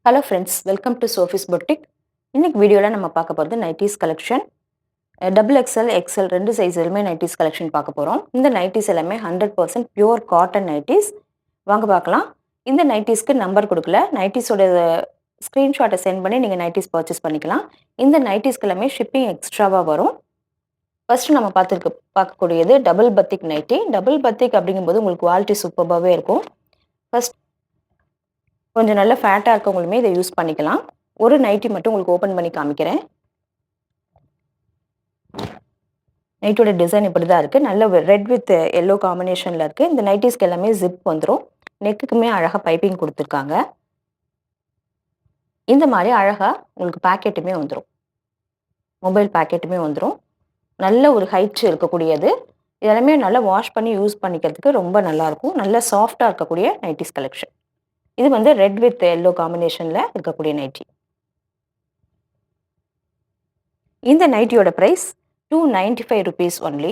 Hello friends, welcome to Sophie's boutique. இன்னைக்கு வீடியோவில் நம்ம பார்க்க போகிறது nighties collection. Double XL XL ரெண்டு சைஸ்லுமே நைட்டிஸ் கலெக்ஷன் பார்க்க போகிறோம். இந்த நைட்டிஸ் எல்லாமே 100% பியூர் காட்டன் நைட்டிஸ். வாங்க பார்க்கலாம். இந்த நைட்டிஸ்க்கு நம்பர் கொடுக்கல. நைட்டிஸோட ஸ்க்ரீன்ஷாட்டை சென்ட் பண்ணி நீங்கள் நைட்டிஸ் பர்ச்சேஸ் பண்ணிக்கலாம். இந்த நைட்டிஸ்க்கு எல்லாமே ஷிப்பிங் எக்ஸ்ட்ராவாக வரும். ஃபர்ஸ்ட் நம்ம பார்க்கக்கூடியது டபுள் பத்திக் நைட்டி. டபுள் பத்திக் அப்படிங்கும்போது உங்களுக்கு குவாலிட்டி சூப்பராகவே இருக்கும். ஃபர்ஸ்ட் கொஞ்சம் நல்ல ஃபேட்டாக இருக்கவங்களுமே இதை யூஸ் பண்ணிக்கலாம். ஒரு நைட்டி மட்டும் உங்களுக்கு ஓப்பன் பண்ணி காமிக்கிறேன். நைட்டோட டிசைன் இப்படி தான் இருக்குது. நல்ல ரெட் வித் எல்லோ காம்பினேஷனில் இருக்குது. இந்த நைட்டிஸ்க்கு எல்லாமே ஜிப் வந்துடும். நெக்குக்குமே அழகாக பைப்பிங் கொடுத்துருக்காங்க. இந்த மாதிரி அழகாக உங்களுக்கு பேக்கெட்டுமே வந்துடும். மொபைல் பேக்கெட்டுமே வந்துடும். நல்ல ஒரு ஹைட் இருக்கக்கூடியது. இதெல்லாமே நல்லா வாஷ் பண்ணி யூஸ் பண்ணிக்கிறதுக்கு ரொம்ப நல்லாயிருக்கும். நல்ல சாஃப்டாக இருக்கக்கூடிய நைட்டிஸ் கலெக்ஷன். இது வந்து ரெட் வித் எல்லோ காம்பினேஷனில் இருக்கக்கூடிய நைட்டி. இந்த நைட்டியோட ப்ரைஸ் 295 rupees ஒன்லி.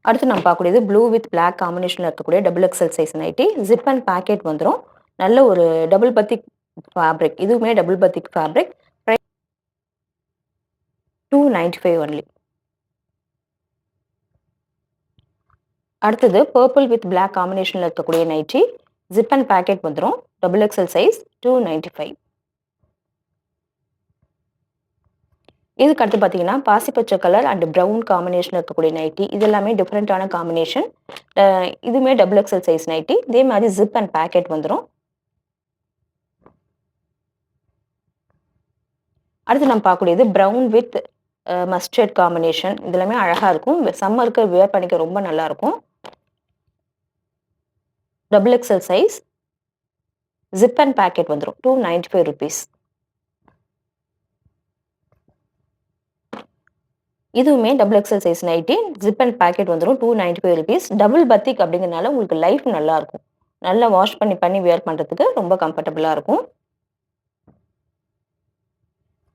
அடுத்து நம்ம பார்க்கக்கூடியது ப்ளூ வித் பிளாக் காம்பினேஷனில் இருக்கக்கூடிய double XL size nighty. Zip and packet வந்துடும். நல்ல ஒரு டபுள் பத்திக் ஃபேப்ரிக். இதுவுமே double batik fabric. Price 295 only. அடுத்தது பர்பிள் வித் பிளாக் காம்பினேஷனில் இருக்கக்கூடிய நைட்டி. ஜிப் அண்ட் பேக்கெட் வந்துடும். Double XL size 295. இதுக்கு அடுத்து பார்த்தீங்கன்னா பாசிப்பச்சை கலர் அண்ட் ப்ரௌன் காம்பினேஷன் இருக்கக்கூடிய நைட்டி. இது எல்லாமே டிஃப்ரெண்ட்டான காம்பினேஷன். இதுவுமே டபுள் எக்ஸ்எல் சைஸ் நைட்டி. இதே மாதிரி ஜிப் அண்ட் பேக்கெட் வந்துடும். அடுத்து நம்ம பார்க்கக்கூடியது ப்ரௌன் வித் மஸ்டர்ட் காம்பினேஷன். இது எல்லாமே அழகாக இருக்கும். சம்மருக்கு வேர் பண்ணிக்க ரொம்ப நல்லாயிருக்கும். Double XL size. Zip and packet வந்துடும். 295 rupees. இதுவுமே double XL size nighty. Zip and packet வந்துடும். 295 rupees. டபுள் பத்திக் அப்படிங்கிறதுனால உங்களுக்கு லைஃப் நல்லாயிருக்கும். நல்லா வாஷ் பண்ணி வேர் பண்ணுறதுக்கு ரொம்ப கம்ஃபர்டபுளாக இருக்கும்.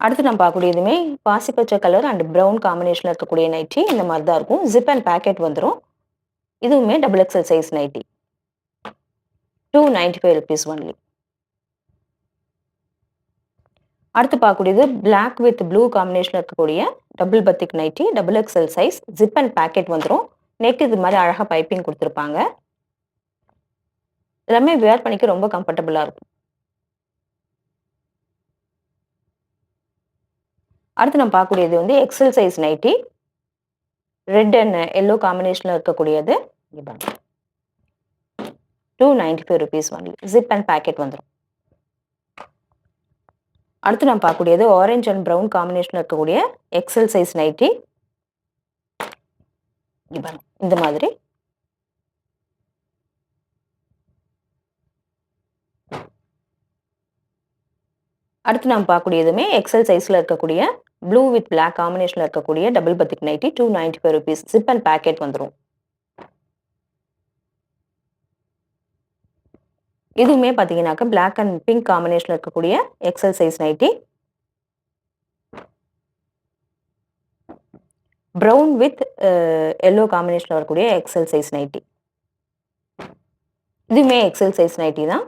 அடுத்து நம்ம பார்க்கக்கூடியதுமே பாசிப்பச்சை கலர் அண்ட் ப்ரௌன் காம்பினேஷனில் இருக்கக்கூடிய நைட்டி. இந்த மாதிரி தான் இருக்கும். ஜிப் அண்ட் பேக்கெட் வந்துடும். இதுவுமே double XL size nighty. 295 rupees only. அடுத்து பார்க்கக்கூடியது பிளாக் வித் ப்ளூ காம்பினேஷனில் இருக்கக்கூடிய double batik nighty. Double XL size. Zip and packet வந்துடும். நெக் இது மாதிரி அழகாக பைப்பிங் கொடுத்துருப்பாங்க. எல்லாமே வேர் பண்ணிக்க ரொம்ப கம்ஃபர்டபுளாக இருக்கும். அடுத்து நம்ம பார்க்கக்கூடியது வந்து XL size nightie. Red and yellow காம்பினேஷனில் இருக்கக்கூடியது. 295 rupees only. Zip and packet வந்துடும். அடுத்து நம்ம பார்க்கக்கூடியது ஆரஞ்சு அண்ட் ப்ரௌன் காம்பினேஷனில் இருக்கக்கூடிய எக்ஸ்எல் சைஸ் நைட்டி. இந்த மாதிரி அடுத்து நம்ம பார்க்கக்கூடியதுமே எக்ஸ்எல் சைஸில் இருக்கக்கூடிய ப்ளூ வித் பிளாக் காம்பினேஷனில் இருக்கக்கூடிய double batik nighty. 295 rupees. Zip and packet வந்துடும். இதுவுமே பார்த்தீங்கன்னாக்கா பிளாக் அண்ட் பிங்க் காம்பினேஷனில் இருக்கக்கூடிய XL size nighty. Brown with yellow காம்பினேஷனில் வரக்கூடிய எக்ஸ்எல் சைஸ் நைட்டி. இதுவுமே எக்ஸ்எல் சைஸ் நைட்டி தான்.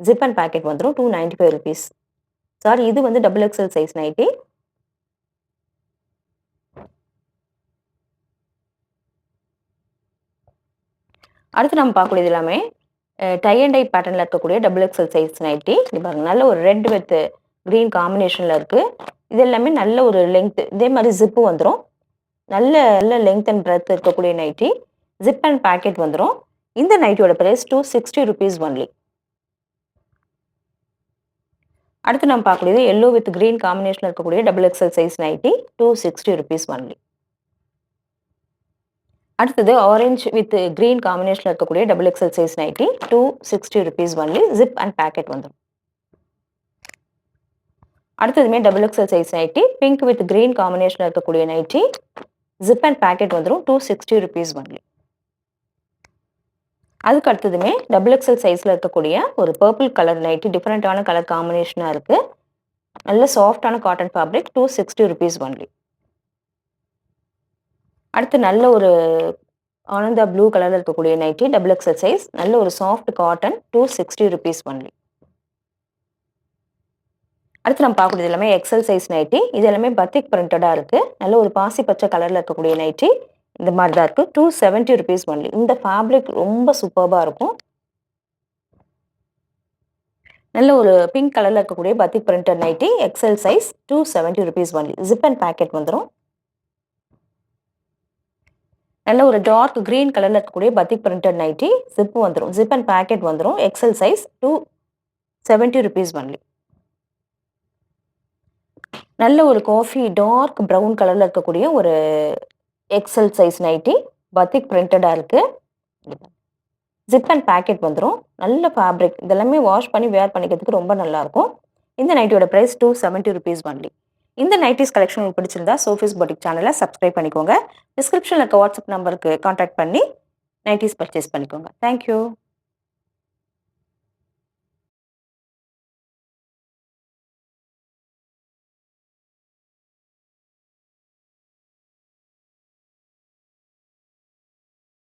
ஜிப் அண்ட் பேக்கெட் வந்துடும். 295 rupees. சாரி, இது வந்து டபுள் எக்ஸ்எல் சைஸ் நைட்டி. அடுத்து நம்ம பார்க்கக்கூடியது எல்லாமே டை அண்ட் டை பேட்டர்னில் இருக்கக்கூடிய டபுள் எக்ஸ்எல் சைஸ் நைட்டி. இது பாருங்க, நல்ல ஒரு ரெட் வித் க்ரீன் காம்பினேஷனில் இருக்குது. இது எல்லாமே நல்ல ஒரு லெங்க். இதே மாதிரி ஜிப்பு வந்துடும். நல்ல நல்ல லெங்க் அண்ட் பிரெத் இருக்கக்கூடிய நைட்டி. ஜிப் அண்ட் பேக்கெட் வந்துடும். இந்த நைட்டியோட ப்ரைஸ் 260 rupees ஒன்லி. அடுத்து நம்ம பார்க்கக்கூடியது எல்லோ வித் க்ரீன் காம்பினேஷனில் இருக்கக்கூடிய double XL size nighty. 260 rupees only. அடுத்தது ஆரஞ்சு வித் க்ரீன் காம்பினேஷனில் இருக்கக்கூடிய double XL size nighty. 260 rupees only. Zip and packet வந்துடும். அடுத்ததுமே double XL size nighty. Pink with green காம்பினேஷனில் இருக்கக்கூடிய நைட்டி. ஜிப் அண்ட் பேக்கெட் வந்துடும். 260 rupees ஒன்லி. அதுக்கு அடுத்ததுமே double XL சைஸில் இருக்கக்கூடிய ஒரு பர்பிள் கலர் நைட்டி. டிஃப்ரெண்ட்டான கலர் காம்பினேஷனாக இருக்குது. நல்ல சாஃப்டான காட்டன் ஃபேப்ரிக். 260 rupees only. அடுத்து நல்ல ஒரு ஆனந்தா ப்ளூ கலரில் இருக்கக்கூடிய நைட்டி டபுள் எக்ஸல் சைஸ், நல்ல ஒரு சாஃப்ட் காட்டன், 260 rupees ஒன்லி. அடுத்து நம்ம பார்க்கக்கூடியது எல்லாமே எக்ஸல் சைஸ் நைட்டி. இது எல்லாமே பத்திக் பிரிண்டடா இருக்கு. நல்ல ஒரு பாசி பச்சை கலர்ல இருக்கக்கூடிய நைட்டி. இந்த மாதிரி தான் இருக்கு. 270 rupees ஒன்லி. இந்த ஃபேப்ரிக் ரொம்ப சூப்பர்பா இருக்கும். நல்ல ஒரு பிங்க் கலர்ல இருக்கக்கூடிய batik printed nighty XL size 270 rupees only. Zip and packet வந்துரும். நல்ல ஒரு டார்க் கிரீன் கலர்ல இருக்கக்கூடிய பத்திக் பிரிண்டட் நைட்டி ஜிப் வந்துரும். ஜிப் அண்ட் பேக்கெட் வந்துரும். XL size 270 rupees only. நல்ல ஒரு காஃபி டார்க் ப்ரவுன் கலர்ல இருக்கக்கூடிய ஒரு எக்ஸல் சைஸ் நைட்டி பத்திக் பிரிண்டடா இருக்கு. ஜிப் அண்ட் பேக்கெட் வந்துரும். நல்ல ஃபேப்ரிக். இதெல்லாமே வாஷ் பண்ணி வேர் பண்ணிக்கிறதுக்கு ரொம்ப நல்லா இருக்கும். இந்த நைட்டியோட பிரைஸ் 270 rupees ஒன்லி. இந்த நைட்டிஸ் கலெக்ஷன் உங்களுக்கு பிடிச்சிருந்தா சோஃபிஸ் பொட்டிக் சேனலை சப்ஸ்கிரைப் பண்ணிக்கோங்க. டிஸ்கிரிப்ஷனில் இருக்க வாட்ஸ்அப் நம்பருக்கு கான்டாக்ட் பண்ணி நைட்டிஸ் பர்ச்சேஸ் பண்ணிக்கோங்க. தேங்க்யூ.